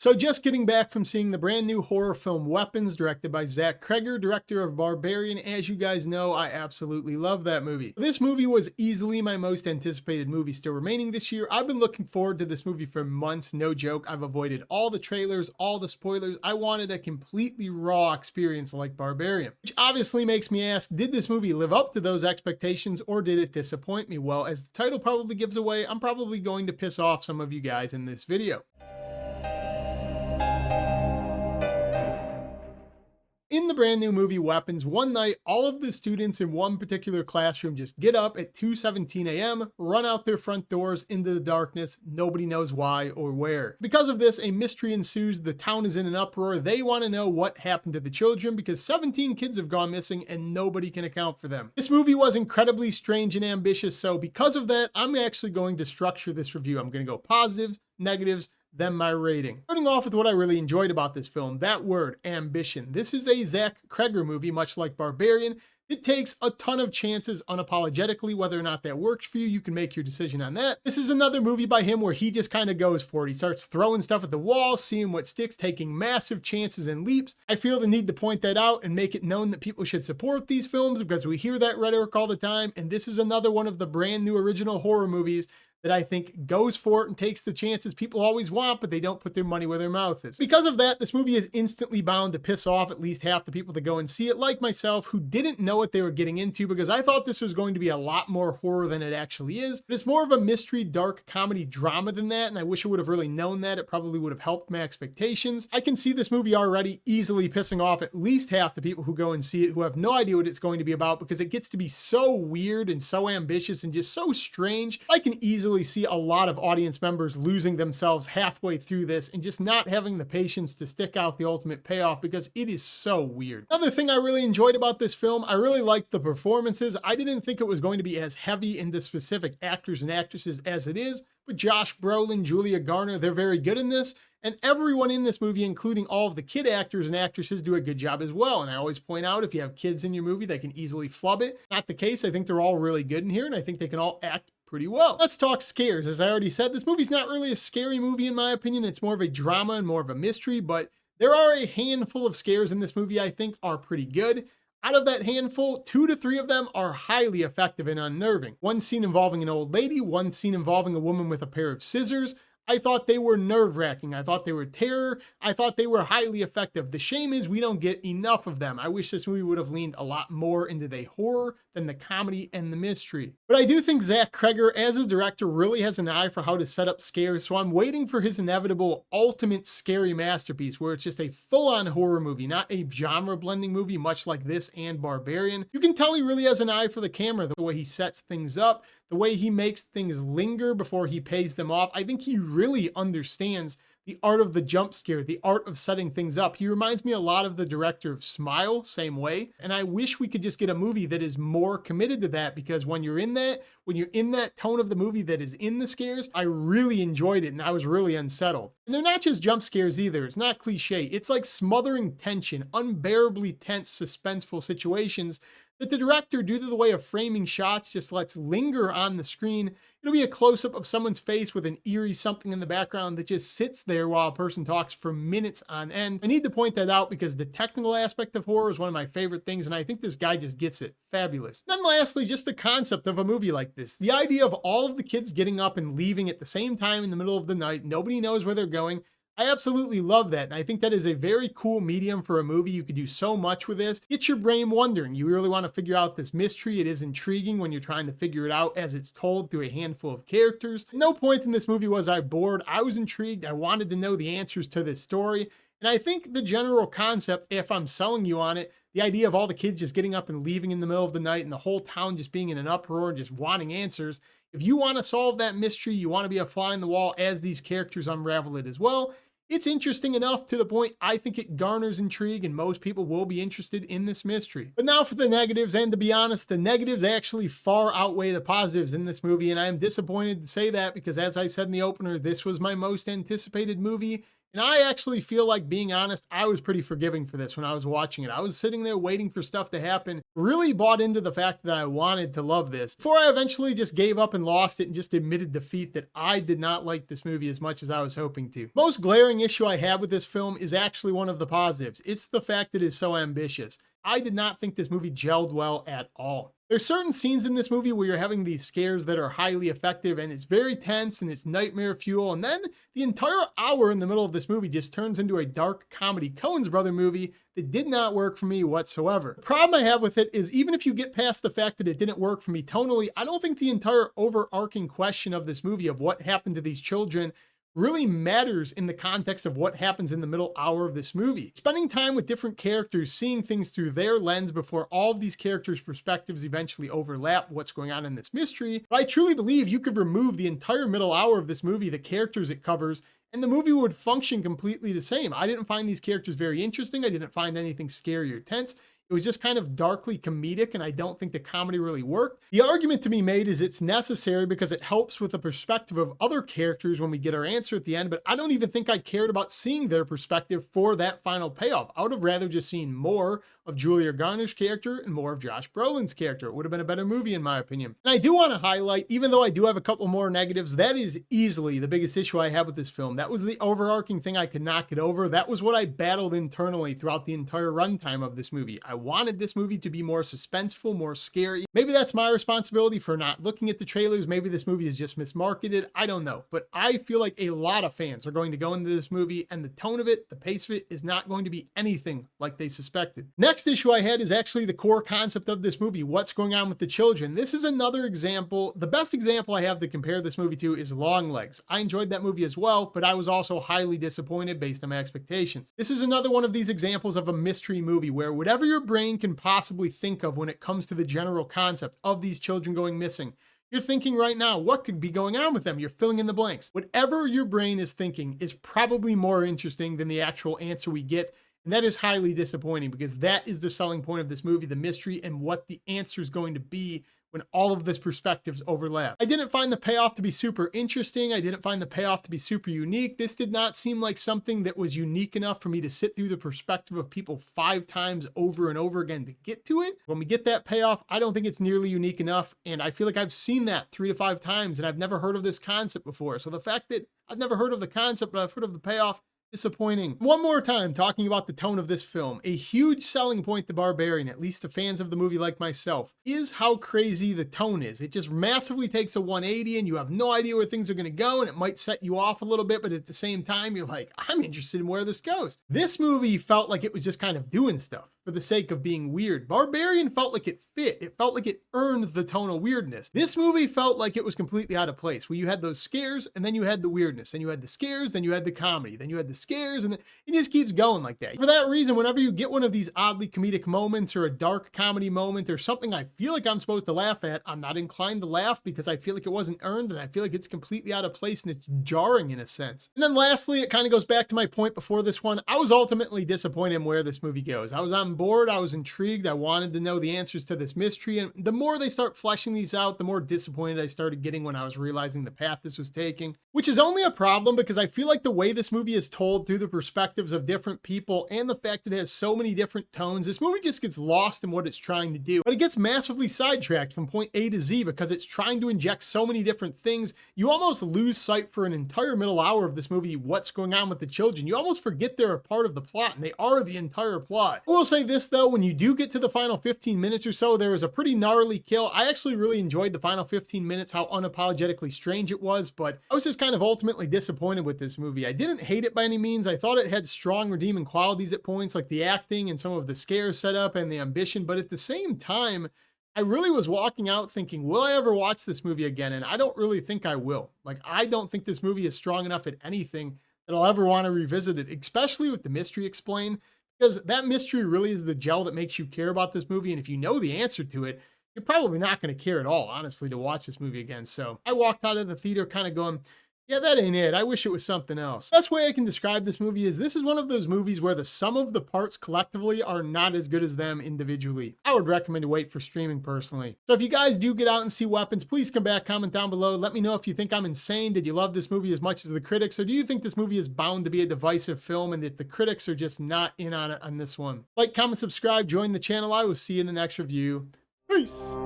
So just getting back from seeing the brand new horror film Weapons, directed by Zach Kreger, director of Barbarian. As you guys know, I absolutely love that movie. This movie was easily my most anticipated movie still remaining this year. I've been looking forward to this movie for months, no joke. I've avoided all the trailers, all the spoilers. I wanted a completely raw experience like Barbarian, which obviously makes me ask, did this movie live up to those expectations or did it disappoint me? Well, as the title probably gives away, I'm probably going to piss off some of you guys in this video. In the brand new movie Weapons, one night, all of the students in one particular classroom just get up at 2:17 a.m., run out their front doors into the darkness. Nobody knows why or where. Because of this, a mystery ensues. The town is in an uproar. They want to know what happened to the children because 17 kids have gone missing and nobody can account for them. This movie was incredibly strange and ambitious, so because of that, I'm actually going to structure this review. I'm going to go positives, negatives, then my rating. Starting off with what I really enjoyed about this film, that word, ambition. This is a Zach Kreger movie, much like Barbarian. It takes a ton of chances unapologetically. Whether or not that works for you, you can make your decision on that. This is another movie by him where he just kind of goes for it. He starts throwing stuff at the wall, seeing what sticks, taking massive chances and leaps. I feel the need to point that out and make it known that people should support these films because we hear that rhetoric all the time. And this is another one of the brand new original horror movies that I think goes for it and takes the chances people always want, but they don't put their money where their mouth is. Because of that, this movie is instantly bound to piss off at least half the people that go and see it, like myself, who didn't know what they were getting into because I thought this was going to be a lot more horror than it actually is. But it's more of a mystery, dark comedy drama than that, and I wish I would have really known that. It probably would have helped my expectations. I can see this movie already easily pissing off at least half the people who go and see it who have no idea what it's going to be about because it gets to be so weird and so ambitious and just so strange. I can easily see a lot of audience members losing themselves halfway through this and just not having the patience to stick out the ultimate payoff because it is so weird. Another thing I really enjoyed about this film, I really liked the performances. I didn't think it was going to be as heavy into specific actors and actresses as it is, but Josh Brolin, Julia Garner, they're very good in this. And everyone in this movie, including all of the kid actors and actresses, do a good job as well. And I always point out, if you have kids in your movie, they can easily flub it. Not the case. I think they're all really good in here, and I think they can all act pretty well. Let's talk scares. As I already said, this movie's not really a scary movie in my opinion. It's more of a drama and more of a mystery, but there are a handful of scares in this movie I think are pretty good. Out of that handful, 2 to 3 of them are highly effective and unnerving. One scene involving an old lady, one scene involving a woman with a pair of scissors. I thought they were nerve-wracking. I thought they were terror. I thought they were highly effective. The shame is we don't get enough of them. I wish this movie would have leaned a lot more into the horror than the comedy and the mystery. But I do think Zach Kreger, as a director, really has an eye for how to set up scares, so I'm waiting for his inevitable ultimate scary masterpiece where it's just a full-on horror movie, not a genre-blending movie much like this and Barbarian. You can tell he really has an eye for the camera, the way he sets things up, the way he makes things linger before he pays them off. I think he really understands the art of the jump scare, the art of setting things up. He reminds me a lot of the director of Smile, same way. And I wish we could just get a movie that is more committed to that because when you're in that tone of the movie that is in the scares, I really enjoyed it and I was really unsettled. And they're not just jump scares either. It's not cliche. It's like smothering tension, unbearably tense, suspenseful situations that the director, due to the way of framing shots, just lets linger on the screen. It'll be a close-up of someone's face with an eerie something in the background that just sits there while a person talks for minutes on end. I need to point that out because the technical aspect of horror is one of my favorite things, and I think this guy just gets it. Fabulous. Then lastly, just the concept of a movie like this. The idea of all of the kids getting up and leaving at the same time in the middle of the night. Nobody knows where they're going. I absolutely love that, and I think that is a very cool medium for a movie. You could do so much with this. Get your brain wondering. You really want to figure out this mystery. It is intriguing when you're trying to figure it out as it's told through a handful of characters. At no point in this movie was I bored. I was intrigued. I wanted to know the answers to this story. And I think the general concept, if I'm selling you on it, the idea of all the kids just getting up and leaving in the middle of the night and the whole town just being in an uproar and just wanting answers. If you want to solve that mystery, you want to be a fly in the wall as these characters unravel it as well. It's interesting enough to the point I think it garners intrigue and most people will be interested in this mystery. But now for the negatives, and to be honest, the negatives actually far outweigh the positives in this movie, and I am disappointed to say that because as I said in the opener, this was my most anticipated movie And I actually feel like, being honest, I was pretty forgiving for this when I was watching it. I was sitting there waiting for stuff to happen, really bought into the fact that I wanted to love this, before I eventually just gave up and lost it and just admitted defeat that I did not like this movie as much as I was hoping to. Most glaring issue I had with this film is actually one of the positives. It's the fact that it is so ambitious. I did not think this movie gelled well at all. There's certain scenes in this movie where you're having these scares that are highly effective and it's very tense and it's nightmare fuel. And then the entire hour in the middle of this movie just turns into a dark comedy Coen's Brother movie that did not work for me whatsoever. The problem I have with it is, even if you get past the fact that it didn't work for me tonally, I don't think the entire overarching question of this movie of what happened to these children really matters in the context of what happens in the middle hour of this movie. Spending time with different characters, seeing things through their lens before all of these characters' perspectives eventually overlap what's going on in this mystery. But I truly believe you could remove the entire middle hour of this movie, the characters it covers, and the movie would function completely the same. I didn't find these characters very interesting. I didn't find anything scary or tense. It was just kind of darkly comedic, and I don't think the comedy really worked. The argument to be made is it's necessary because it helps with the perspective of other characters when we get our answer at the end, but I don't even think I cared about seeing their perspective for that final payoff. I would have rather just seen more of Julia Garner's character and more of Josh Brolin's character. It would have been a better movie in my opinion. And I do want to highlight, even though I do have a couple more negatives, that is easily the biggest issue I have with this film. That was the overarching thing I could not get over. That was what I battled internally throughout the entire runtime of this movie. I wanted this movie to be more suspenseful, more scary. Maybe that's my responsibility for not looking at the trailers. Maybe this movie is just mismarketed. I don't know. But I feel like a lot of fans are going to go into this movie and the tone of it, the pace of it is not going to be anything like they suspected. Next issue I had is actually the core concept of this movie. What's going on with the children? This is another example. The best example I have to compare this movie to is Longlegs. I enjoyed that movie as well, but I was also highly disappointed based on my expectations. This is another one of these examples of a mystery movie where whatever your brain can possibly think of when it comes to the general concept of these children going missing, you're thinking right now, what could be going on with them? You're filling in the blanks. Whatever your brain is thinking is probably more interesting than the actual answer we get. And that is highly disappointing because that is the selling point of this movie, the mystery and what the answer is going to be when all of this perspectives overlap. I didn't find the payoff to be super interesting. I didn't find the payoff to be super unique. This did not seem like something that was unique enough for me to sit through the perspective of people 5 times over and over again to get to it. When we get that payoff, I don't think it's nearly unique enough. And I feel like I've seen that 3 to 5 times and I've never heard of this concept before. So the fact that I've never heard of the concept, but I've heard of the payoff, disappointing. One more time, talking about the tone of this film, a huge selling point to Barbarian, at least to fans of the movie like myself, is how crazy the tone is. It just massively takes a 180 and you have no idea where things are going to go, and it might set you off a little bit, but at the same time, you're like, I'm interested in where this goes. This movie felt like it was just kind of doing stuff for the sake of being weird. Barbarian felt like it fit. It felt like it earned the tone of weirdness. This movie felt like it was completely out of place, where you had those scares and then you had the weirdness, and you had the scares, then you had the comedy, then you had the scares, and it just keeps going like that. For that reason, whenever you get one of these oddly comedic moments or a dark comedy moment or something I feel like I'm supposed to laugh at, I'm not inclined to laugh because I feel like it wasn't earned and I feel like it's completely out of place and it's jarring in a sense. And then lastly, it kind of goes back to my point before this one. I was ultimately disappointed in where this movie goes. I was on board. I was intrigued. I wanted to know the answers to this mystery. And the more they start fleshing these out, the more disappointed I started getting when I was realizing the path this was taking, which is only a problem because I feel like the way this movie is told through the perspectives of different people and the fact that it has so many different tones, this movie just gets lost in what it's trying to do. But it gets massively sidetracked from point A to Z because it's trying to inject so many different things. You almost lose sight for an entire middle hour of this movie what's going on with the children. You almost forget they're a part of the plot, and they are the entire plot. I will say this though, when you do get to the final 15 minutes or so, there is a pretty gnarly kill. I actually really enjoyed the final 15 minutes, how unapologetically strange it was, but I was just kind of ultimately disappointed with this movie. I didn't hate it by any means. I thought it had strong redeeming qualities at points, like the acting and some of the scare setup and the ambition, but at the same time, I really was walking out thinking, will I ever watch this movie again? And I don't really think I will. Like, I don't think this movie is strong enough at anything that I'll ever want to revisit it, especially with the mystery explained, because that mystery really is the gel that makes you care about this movie. And if you know the answer to it, you're probably not going to care at all, honestly, to watch this movie again. So I walked out of the theater kind of going, Yeah, that ain't it. I wish it was something else. Best way I can describe this movie is this is one of those movies where the sum of the parts collectively are not as good as them individually. I would recommend to wait for streaming personally. So if you guys do get out and see Weapons, please come back, comment down below. Let me know if you think I'm insane. Did you love this movie as much as the critics? Or do you think this movie is bound to be a divisive film and that the critics are just not in on it on this one? Like, comment, subscribe, join the channel. I will see you in the next review. Peace.